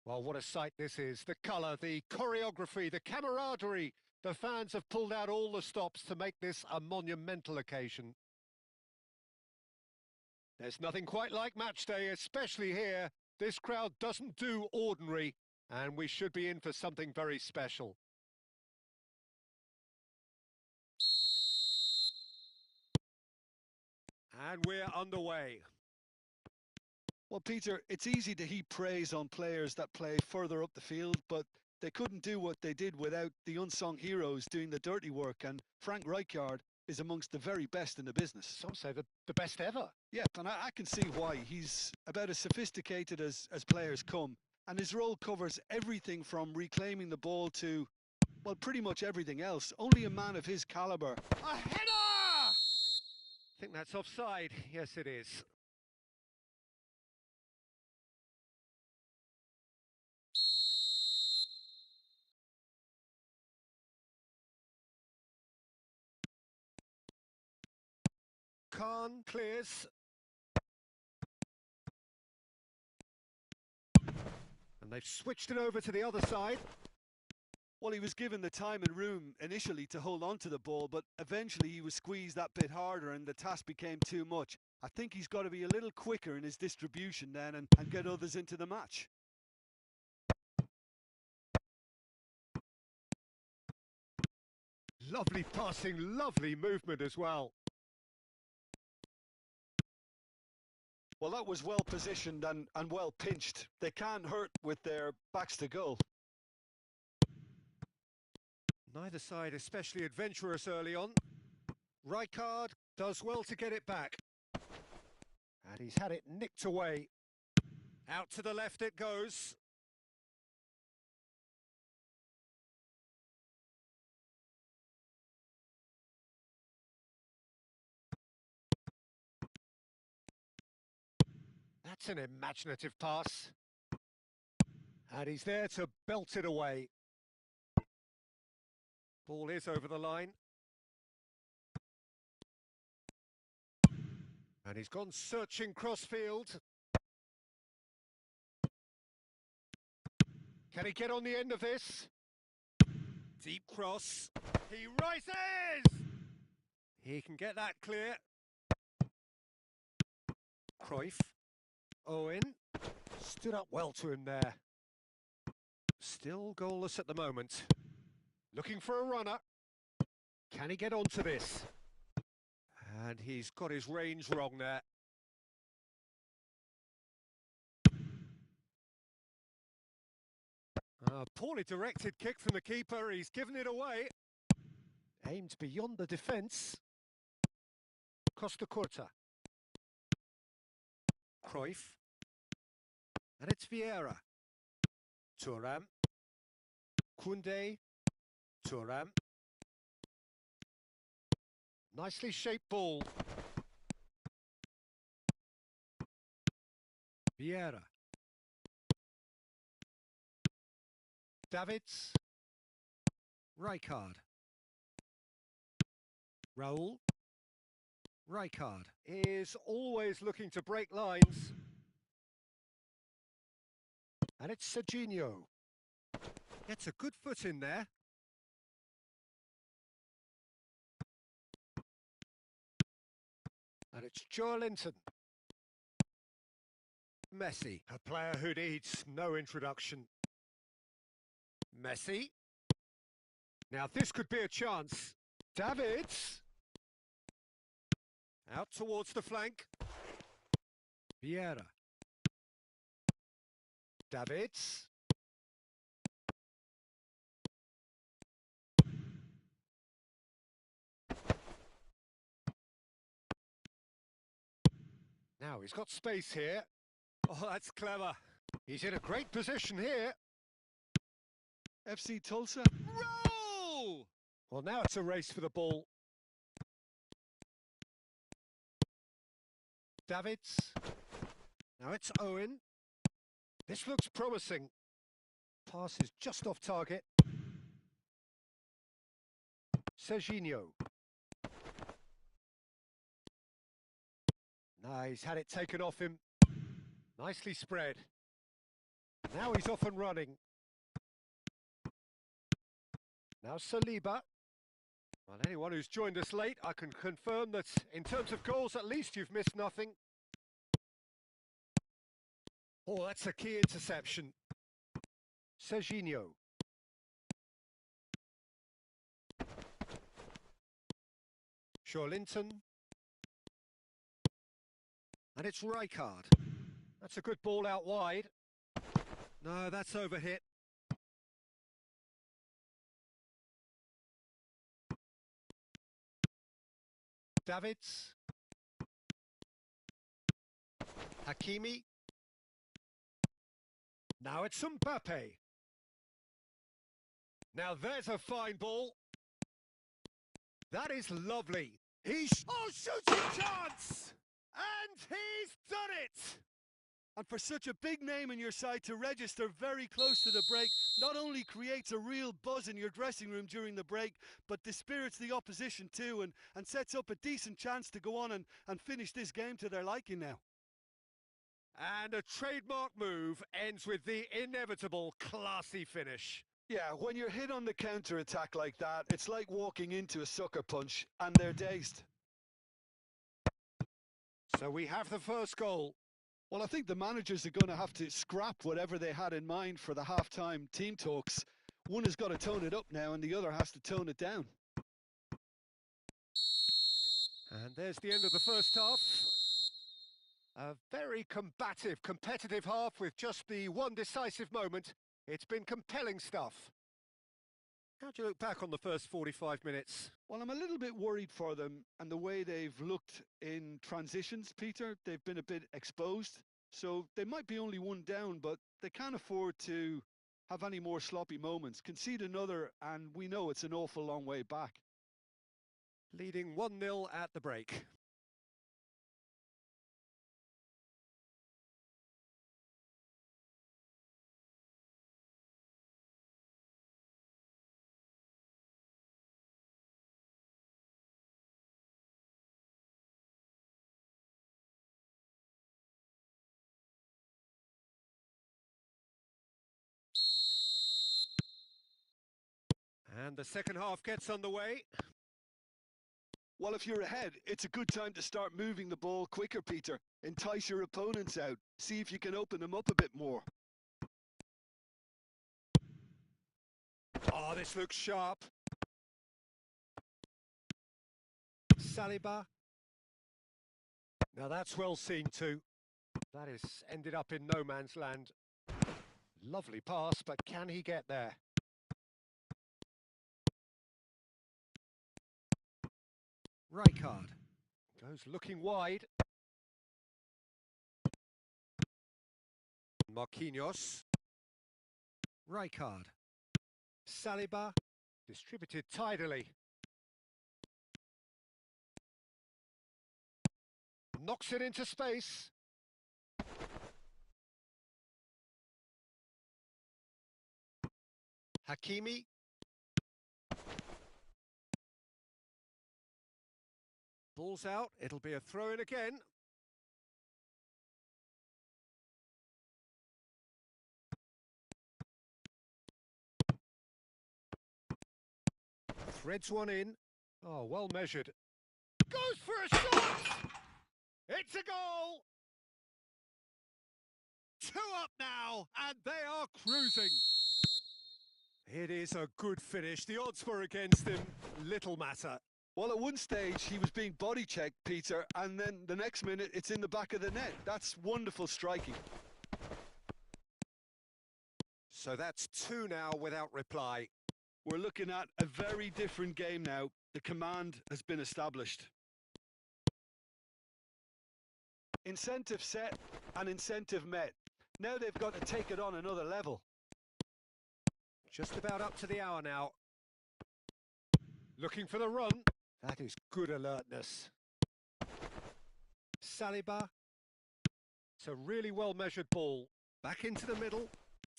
Well, what a sight this is. The colour, the choreography, the camaraderie. The fans have pulled out all the stops to make this a monumental occasion. There's nothing quite like match day, especially here. This crowd doesn't do ordinary, and we should be in for something very special. And we're underway. Well, Peter, it's easy to heap praise on players that play further up the field, but they couldn't do what they did without the unsung heroes doing the dirty work, and Frank Rijkaard is amongst the very best in the business. Some say the best ever. Yeah, and I can see why. He's about as sophisticated as players come, and his role covers everything from reclaiming the ball to, well, pretty much everything else. Only a man of his calibre. A header! I think that's offside. Yes, it is. Khan clears. And they've switched it over to the other side. Well, he was given the time and room initially to hold on to the ball, but eventually he was squeezed that bit harder and the task became too much. I think he's got to be a little quicker in his distribution then and get others into the match. Lovely passing, lovely movement as well. Well, that was well positioned and well pinched. They can't hurt with their backs to goal. Neither side especially adventurous early on. Rijkaard does well to get it back. And he's had it nicked away. Out to the left it goes. That's an imaginative pass. And he's there to belt it away. Ball is over the line. And he's gone searching crossfield. Can he get on the end of this? Deep cross. He rises! He can get that clear. Cruyff. Owen. Stood up well to him there. Still goalless at the moment. Looking for a runner. Can he get onto this? And he's got his range wrong there. Poorly directed kick from the keeper. He's given it away. Aimed beyond the defence. Costa Curta. Cruyff. And it's Vieira. Thuram. Koundé. Thuram. Nicely shaped ball. Vieira. Davids. Rijkaard. Raul. Rijkaard is always looking to break lines. And it's Serginho. Gets a good foot in there. And it's Joelinton. Messi, a player who needs no introduction. Messi. Now this could be a chance. Davids. Out towards the flank. Vieira. Davids. Now he's got space here. Oh, that's clever. He's in a great position here. FC Tulsa. Roll! Well, now it's a race for the ball. Davids. Now it's Owen. This looks promising. Pass is just off target. Serginho. He's had it taken off him. Nicely spread. Now he's off and running. Now Saliba. Well, anyone who's joined us late, I can confirm that in terms of goals, at least you've missed nothing. Oh, that's a key interception. Serginho. Linton. And it's Rijkaard. That's a good ball out wide. No, that's overhit. Davids. Hakimi. Now it's Mbappe. Now there's a fine ball. That is lovely. Oh, shooting chance! And he's done it! And for such a big name in your side to register very close to the break, not only creates a real buzz in your dressing room during the break, but dispirits the opposition too and sets up a decent chance to go on and finish this game to their liking now. And a trademark move ends with the inevitable classy finish. Yeah, when you're hit on the counter-attack like that, it's like walking into a sucker punch and they're dazed. So we have the first goal. Well, I think the managers are going to have to scrap whatever they had in mind for the half-time team talks. One has got to tone it up now and the other has to tone it down. And there's the end of the first half. A very combative, competitive half with just the one decisive moment. It's been compelling stuff. How do you look back on the first 45 minutes? Well, I'm a little bit worried for them and the way they've looked in transitions, Peter. They've been a bit exposed, so they might be only one down, but they can't afford to have any more sloppy moments. Concede another, and we know it's an awful long way back. Leading 1-0 at the break. And the second half gets underway. Well, if you're ahead, it's a good time to start moving the ball quicker, Peter. Entice your opponents out. See if you can open them up a bit more. Oh, this looks sharp. Saliba. Now that's well seen too. That has ended up in no man's land. Lovely pass, but can he get there? Rijkaard goes looking wide. Marquinhos. Rijkaard. Saliba. Distributed tidily. Knocks it into space. Hakimi. Ball's out, it'll be a throw-in again. Threads one in. Oh, well measured. Goes for a shot! It's a goal! 2 up now, and they are cruising. It is a good finish. The odds were against him. Little matter. Well, at one stage, he was being body-checked, Peter, and then the next minute, it's in the back of the net. That's wonderful striking. So that's 2 now without reply. We're looking at a very different game now. The command has been established. Incentive set and incentive met. Now they've got to take it on another level. Just about up to the hour now. Looking for the run. That is good alertness. Saliba. It's a really well-measured ball. Back into the middle.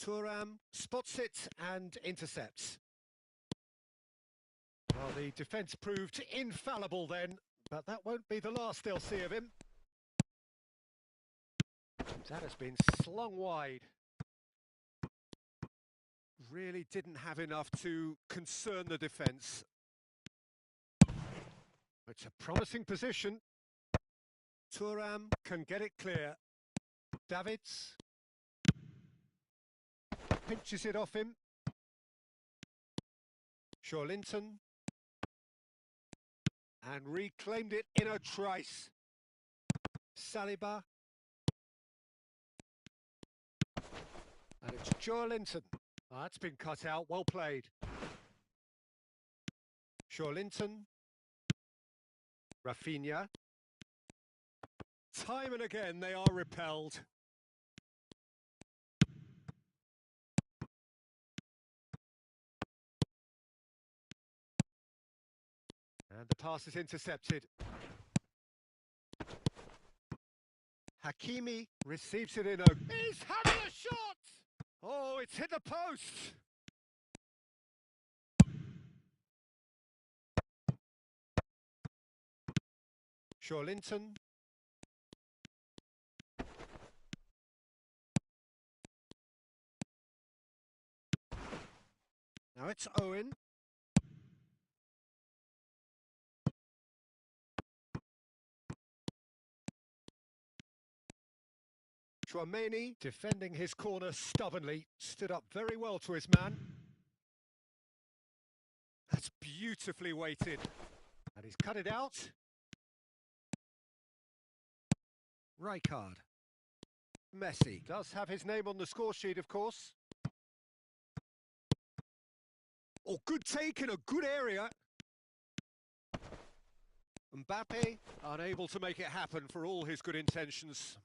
Thuram spots it and intercepts. Well, the defence proved infallible then, but that won't be the last they'll see of him. That has been slung wide. really didn't have enough to concern the defence. It's a promising position. Thuram can get it clear. Davids pinches it off him. Linton and reclaimed it in a trice. Saliba. And it's Linton. Oh, that's been cut out. Well played. Linton. Rafinha. Time and again they are repelled. And the pass is intercepted. Hakimi receives it in a... He's having a shot! Oh, it's hit the post! Linton. Now it's Owen. Chouameni, defending his corner stubbornly, stood up very well to his man. That's beautifully weighted. And he's cut it out. Rijkaard. Messi does have his name on the score sheet, of course. Oh, good take in a good area. Mbappe, unable to make it happen for all his good intentions.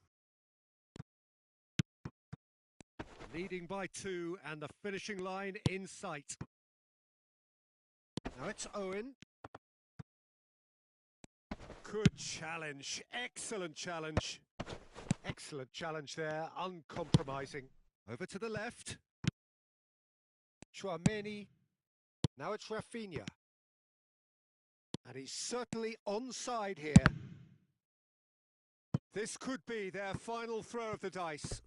Leading by 2 and the finishing line in sight. Now it's Owen. Good challenge, excellent challenge. Excellent challenge there, uncompromising. Over to the left. Chouameni. Now it's Rafinha. And he's certainly onside here. This could be their final throw of the dice.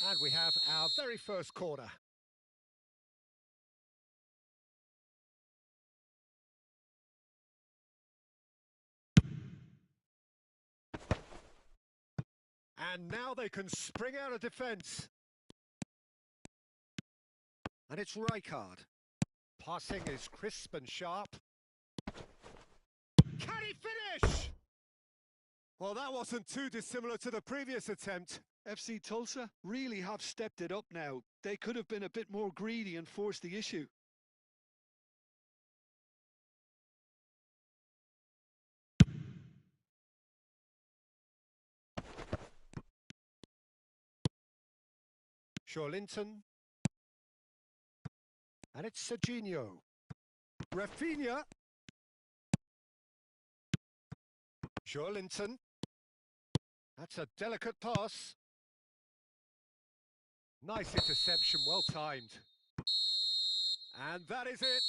And we have our very first corner. And now they can spring out of defence. And it's Rijkaard. Passing is crisp and sharp. Can he finish? Well, that wasn't too dissimilar to the previous attempt. FC Tulsa really have stepped it up now. They could have been a bit more greedy and forced the issue. Linton. And it's Serginho. Rafinha. Linton. That's a delicate pass. Nice interception, well timed. And that is it.